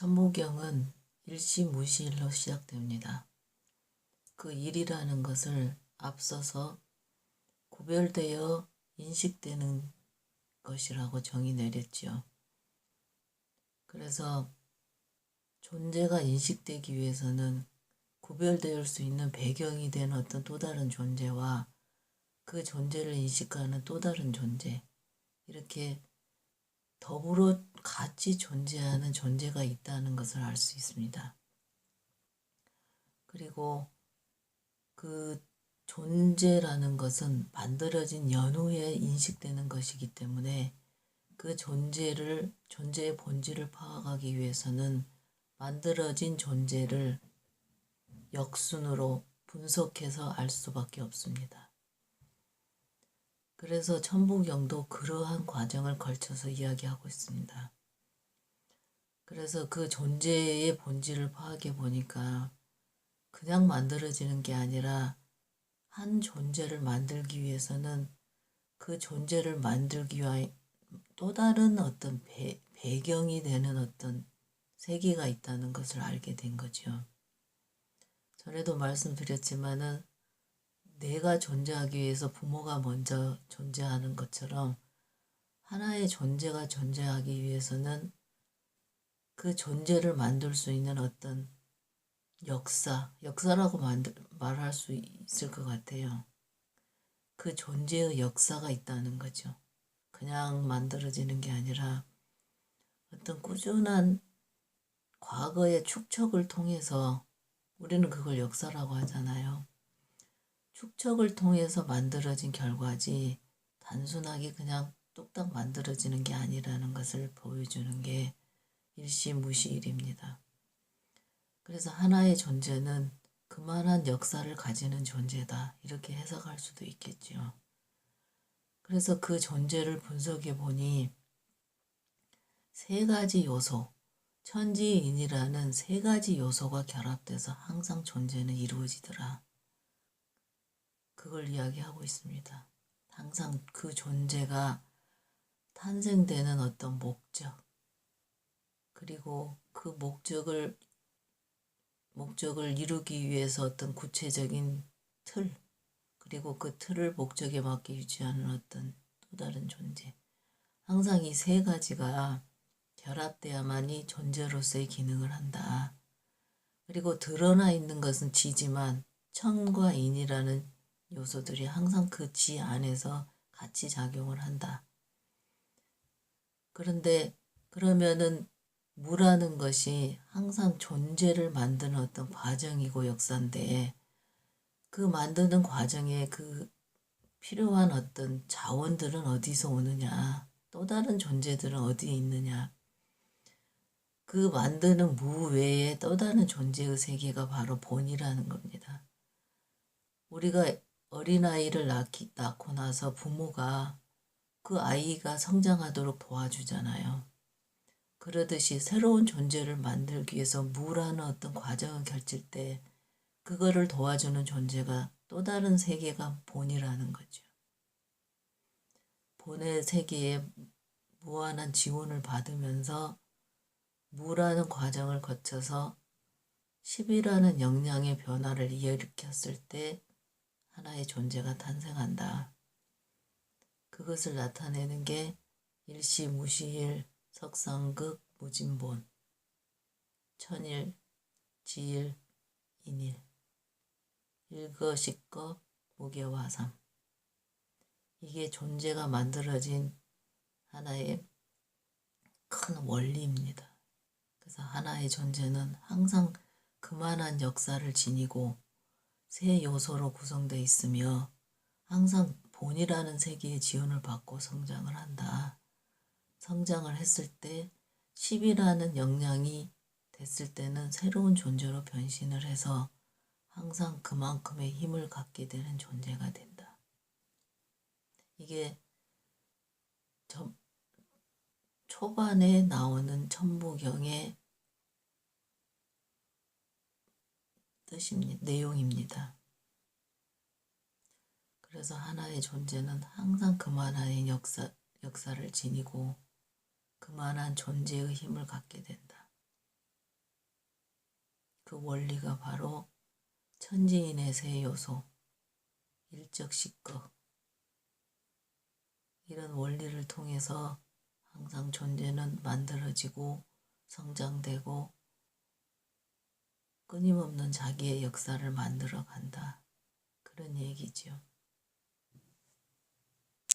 천부경은 일시무시일로 시작됩니다. 그 일이라는 것을 앞서서 구별되어 인식되는 것이라고 정의 내렸지요. 그래서 존재가 인식되기 위해서는 구별될 수 있는 배경이 된 어떤 또 다른 존재와 그 존재를 인식하는 또 다른 존재, 이렇게 더불어 같이 존재하는 존재가 있다는 것을 알 수 있습니다. 그리고 그 존재라는 것은 만들어진 연후에 인식되는 것이기 때문에 그 존재의 본질을 파악하기 위해서는 만들어진 존재를 역순으로 분석해서 알 수밖에 없습니다. 그래서 천부경도 그러한 과정을 걸쳐서 이야기하고 있습니다. 그래서 그 존재의 본질을 파악해 보니까 그냥 만들어지는 게 아니라 한 존재를 만들기 위해서는 그 존재를 만들기 위한 또 다른 어떤 배경이 되는 어떤 세계가 있다는 것을 알게 된 거죠. 전에도 말씀드렸지만은 내가 존재하기 위해서 부모가 먼저 존재하는 것처럼 하나의 존재가 존재하기 위해서는 그 존재를 만들 수 있는 어떤 역사라고 말할 수 있을 것 같아요. 그 존재의 역사가 있다는 거죠. 그냥 만들어지는 게 아니라 어떤 꾸준한 과거의 축적을 통해서, 우리는 그걸 역사라고 하잖아요. 축적을 통해서 만들어진 결과지 단순하게 그냥 뚝딱 만들어지는 게 아니라는 것을 보여주는 게 일시무시일입니다. 그래서 하나의 존재는 그만한 역사를 가지는 존재다, 이렇게 해석할 수도 있겠죠. 그래서 그 존재를 분석해 보니 세 가지 요소, 천지인이라는 세 가지 요소가 결합돼서 항상 존재는 이루어지더라. 그걸 이야기하고 있습니다. 항상 그 존재가 탄생되는 어떤 목적, 그리고 그 목적을 이루기 위해서 어떤 구체적인 틀, 그리고 그 틀을 목적에 맞게 유지하는 어떤 또 다른 존재. 항상 이 세 가지가 결합돼야만이 존재로서의 기능을 한다. 그리고 드러나 있는 것은 지지만 천과 인이라는 요소들이 항상 그 지 안에서 같이 작용을 한다. 그런데 그러면은 무라는 것이 항상 존재를 만드는 어떤 과정이고 역사인데, 그 만드는 과정에 그 필요한 어떤 자원들은 어디서 오느냐, 또 다른 존재들은 어디에 있느냐, 그 만드는 무 외에 또 다른 존재의 세계가 바로 본이라는 겁니다. 우리가 어린아이를 낳고 나서 부모가 그 아이가 성장하도록 도와주잖아요. 그러듯이 새로운 존재를 만들기 위해서 무라는 어떤 과정을 펼칠 때 그거를 도와주는 존재가 또 다른 세계가 본이라는 거죠. 본의 세계에 무한한 지원을 받으면서 무라는 과정을 거쳐서 10이라는 역량의 변화를 일으켰을 때 하나의 존재가 탄생한다. 그것을 나타내는 게 일시무시일, 석상극, 무진본, 천일, 지일, 인일, 일거식거, 무게화삼. 이게 존재가 만들어진 하나의 큰 원리입니다. 그래서 하나의 존재는 항상 그만한 역사를 지니고 세 요소로 구성되어 있으며 항상 본이라는 세계의 지원을 받고 성장을 한다. 성장을 했을 때 10이라는 역량이 됐을 때는 새로운 존재로 변신을 해서 항상 그만큼의 힘을 갖게 되는 존재가 된다. 이게 초반에 나오는 천부경의 내용입니다. 그래서 하나의 존재는 항상 그만한 역사를 지니고 그만한 존재의 힘을 갖게 된다. 그 원리가 바로 천지인의 세 요소, 일적식거, 이런 원리를 통해서 항상 존재는 만들어지고 성장되고 끊임없는 자기의 역사를 만들어 간다. 그런 얘기죠.